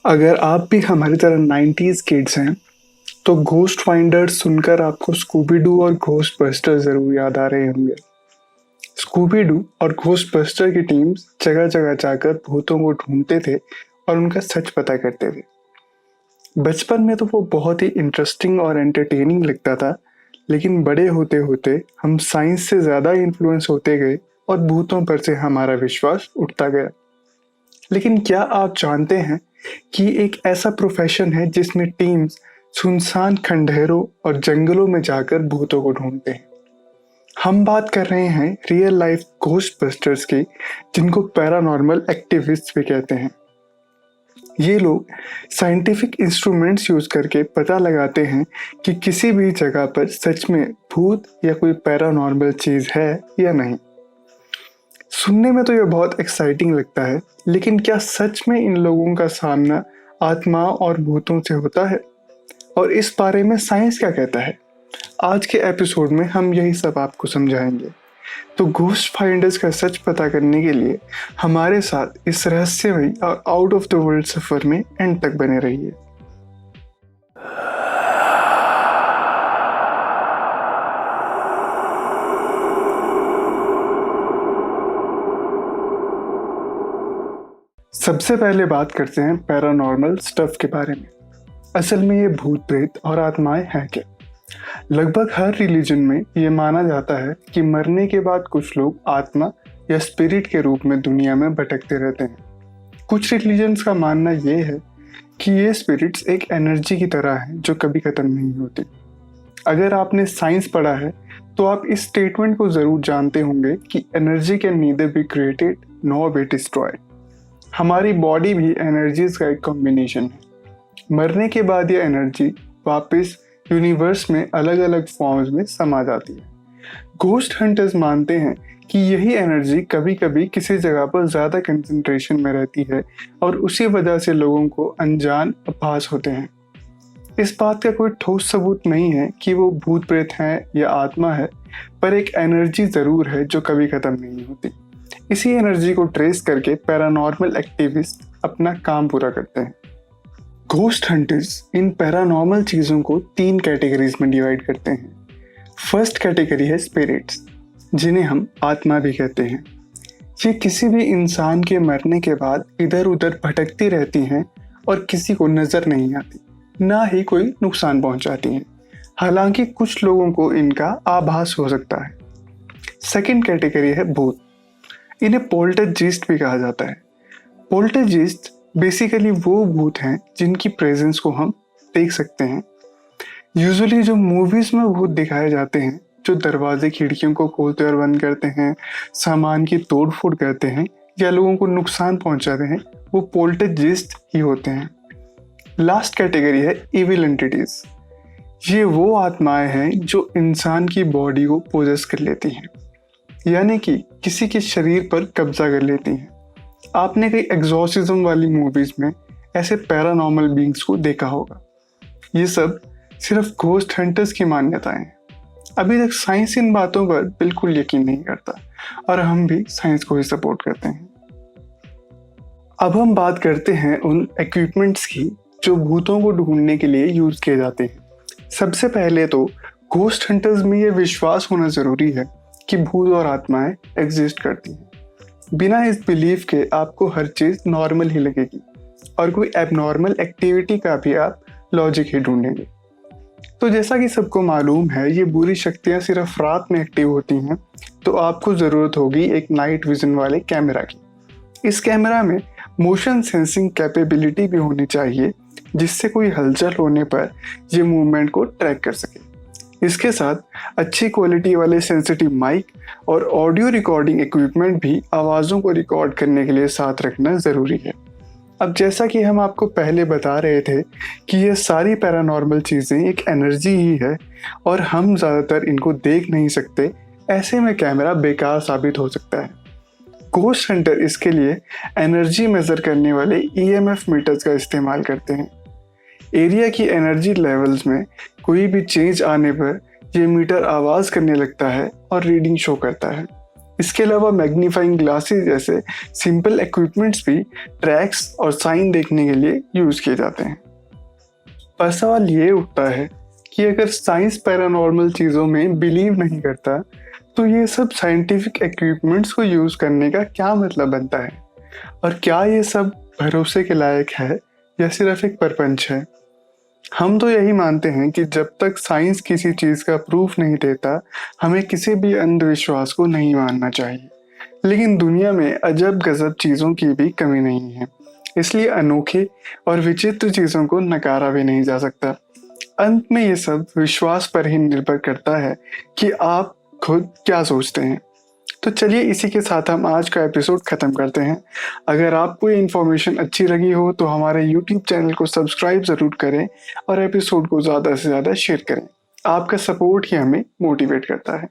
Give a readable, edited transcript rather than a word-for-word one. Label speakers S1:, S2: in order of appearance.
S1: अगर आप भी हमारी तरह 90s किड्स हैं, तो घोस्ट फाइंडर्स सुनकर आपको स्कूबी डू और घोस्ट बस्टर ज़रूर याद आ रहे होंगे। स्कूबी डू और घोस्ट बस्टर की टीम्स जगह-जगह जाकर भूतों को ढूंढते थे और उनका सच पता करते थे। बचपन में तो वो बहुत ही इंटरेस्टिंग और एंटरटेनिंग लगता था, लेकिन बड़े होते-होते हम साइंस से ज़्यादा इन्फ्लुएंस होते गए और भूतों पर से हमारा विश्वास उठता गया। लेकिन क्या आप जानते हैं कि एक ऐसा प्रोफेशन है जिसमें टीम्स सुनसान खंडहरों और जंगलों में जाकर भूतों को ढूंढते हैं। हम बात कर रहे हैं रियल लाइफ घोस्ट बस्टर्स की, जिनको पैरानॉर्मल एक्टिविस्ट भी कहते हैं। ये लोग साइंटिफिक इंस्ट्रूमेंट्स यूज करके पता लगाते हैं कि किसी भी जगह पर सच में भूत या कोई पैरानॉर्मल चीज है या नहीं। सुनने में तो ये बहुत एक्साइटिंग लगता है, लेकिन क्या सच में इन लोगों का सामना आत्माओं और भूतों से होता है? और इस बारे में साइंस क्या कहता है? आज के एपिसोड में हम यही सब आपको समझाएंगे। तो घोस्ट फाइंडर्स का सच पता करने के लिए हमारे साथ इस रहस्यमयी और आउट ऑफ द वर्ल्ड सफर में एंड तक बने रहिए। सबसे पहले बात करते हैं पैरानॉर्मल स्टफ के बारे में। असल में ये भूत प्रेत और आत्माएं हैं क्या? लगभग हर रिलीजन में ये माना जाता है कि मरने के बाद कुछ लोग आत्मा या स्पिरिट के रूप में दुनिया में भटकते रहते हैं। कुछ रिलीजन्स का मानना ये है कि ये स्पिरिट्स एक एनर्जी की तरह हैं जो कभी खत्म नहीं होती। अगर आपने साइंस पढ़ा है तो आप इस स्टेटमेंट को जरूर जानते होंगे कि energy can neither be created nor be destroyed. हमारी बॉडी भी एनर्जीज का एक कॉम्बिनेशन है। मरने के बाद ये एनर्जी वापस यूनिवर्स में अलग अलग फॉर्म्स में समा जाती है। घोस्ट हंटर्स मानते हैं कि यही एनर्जी कभी कभी किसी जगह पर ज़्यादा कंसंट्रेशन में रहती है और उसी वजह से लोगों को अनजान आभास होते हैं। इस बात का कोई ठोस सबूत नहीं है कि वो भूत प्रेत हैं या आत्मा है, पर एक एनर्जी ज़रूर है जो कभी ख़त्म नहीं होती। इसी एनर्जी को ट्रेस करके पैरानॉर्मल एक्टिविस्ट अपना काम पूरा करते हैं। घोस्ट हंटर्स इन पैरानॉर्मल चीज़ों को 3 कैटेगरीज में डिवाइड करते हैं। फर्स्ट कैटेगरी है स्पिरिट्स, जिन्हें हम आत्मा भी कहते हैं। ये किसी भी इंसान के मरने के बाद इधर उधर भटकती रहती हैं और किसी को नज़र नहीं आती, ना ही कोई नुकसान पहुंचाती हैं। हालांकि कुछ लोगों को इनका आभास हो सकता है। सेकेंड कैटेगरी है भूत। इन्हें पोल्टरजीस्ट भी कहा जाता है। पोल्टरजीस्ट बेसिकली वो भूत हैं जिनकी प्रेजेंस को हम देख सकते हैं। यूजुअली जो मूवीज में भूत दिखाए जाते हैं, जो दरवाजे खिड़कियों को खोलते और बंद करते हैं, सामान की तोड़ फोड़ करते हैं या लोगों को नुकसान पहुंचाते हैं, वो पोल्टरजीस्ट ही होते हैं। लास्ट कैटेगरी है इविल एंटिटीज। ये वो आत्माएं हैं जो इंसान की बॉडी को पोजेस कर लेती हैं, यानी कि किसी के शरीर पर कब्जा कर लेती हैं। आपने कई एग्जॉर्सिज्म वाली मूवीज में ऐसे पैरानॉर्मल बीइंग्स को देखा होगा। ये सब सिर्फ घोस्ट हंटर्स की मान्यताएं हैं। अभी तक साइंस इन बातों पर बिल्कुल यकीन नहीं करता और हम भी साइंस को ही सपोर्ट करते हैं। अब हम बात करते हैं उन इक्विपमेंट्स की जो भूतों को ढूंढने के लिए यूज किए जाते हैं। सबसे पहले तो घोस्ट हंटर्स में ये विश्वास होना जरूरी है कि भूत और आत्माएं एग्जिस्ट करती हैं। बिना इस बिलीफ के आपको हर चीज नॉर्मल ही लगेगी और कोई एबनॉर्मल एक्टिविटी का भी आप लॉजिक ही ढूंढेंगे। तो जैसा कि सबको मालूम है, ये बुरी शक्तियां सिर्फ रात में एक्टिव होती हैं, तो आपको ज़रूरत होगी एक नाइट विजन वाले कैमरा की। इस कैमरा में मोशन सेंसिंग कैपेबिलिटी भी होनी चाहिए, जिससे कोई हलचल होने पर ये मूवमेंट को ट्रैक कर सके। इसके साथ अच्छी क्वालिटी वाले सेंसिटिव माइक और ऑडियो रिकॉर्डिंग इक्विपमेंट भी आवाज़ों को रिकॉर्ड करने के लिए साथ रखना ज़रूरी है। अब जैसा कि हम आपको पहले बता रहे थे कि ये सारी पैरानॉर्मल चीज़ें एक एनर्जी ही है और हम ज़्यादातर इनको देख नहीं सकते, ऐसे में कैमरा बेकार साबित हो सकता है। घोस्ट हंटर इसके लिए एनर्जी मेज़र करने वाले EMF मीटर्स का इस्तेमाल करते हैं। एरिया की एनर्जी लेवल्स में कोई भी चेंज आने पर ये मीटर आवाज़ करने लगता है और रीडिंग शो करता है। इसके अलावा मैग्नीफाइंग ग्लासेस जैसे सिंपल इक्विपमेंट्स भी ट्रैक्स और साइन देखने के लिए यूज किए जाते हैं। पर सवाल ये उठता है कि अगर साइंस पैरानॉर्मल चीज़ों में बिलीव नहीं करता तो ये सब साइंटिफिक इक्विपमेंट्स को यूज करने का क्या मतलब बनता है, और क्या ये सब भरोसे के लायक है या सिर्फ एक प्रपंच है। हम तो यही मानते हैं कि जब तक साइंस किसी चीज का प्रूफ नहीं देता हमें किसी भी अंधविश्वास को नहीं मानना चाहिए। लेकिन दुनिया में अजब गजब चीजों की भी कमी नहीं है, इसलिए अनोखे और विचित्र चीजों को नकारा भी नहीं जा सकता। अंत में ये सब विश्वास पर ही निर्भर करता है कि आप खुद क्या सोचते हैं। तो चलिए इसी के साथ हम आज का एपिसोड खत्म करते हैं। अगर आपको ये इन्फॉर्मेशन अच्छी लगी हो तो हमारे यूट्यूब चैनल को सब्सक्राइब ज़रूर करें और एपिसोड को ज़्यादा से ज़्यादा शेयर करें। आपका सपोर्ट ही हमें मोटिवेट करता है।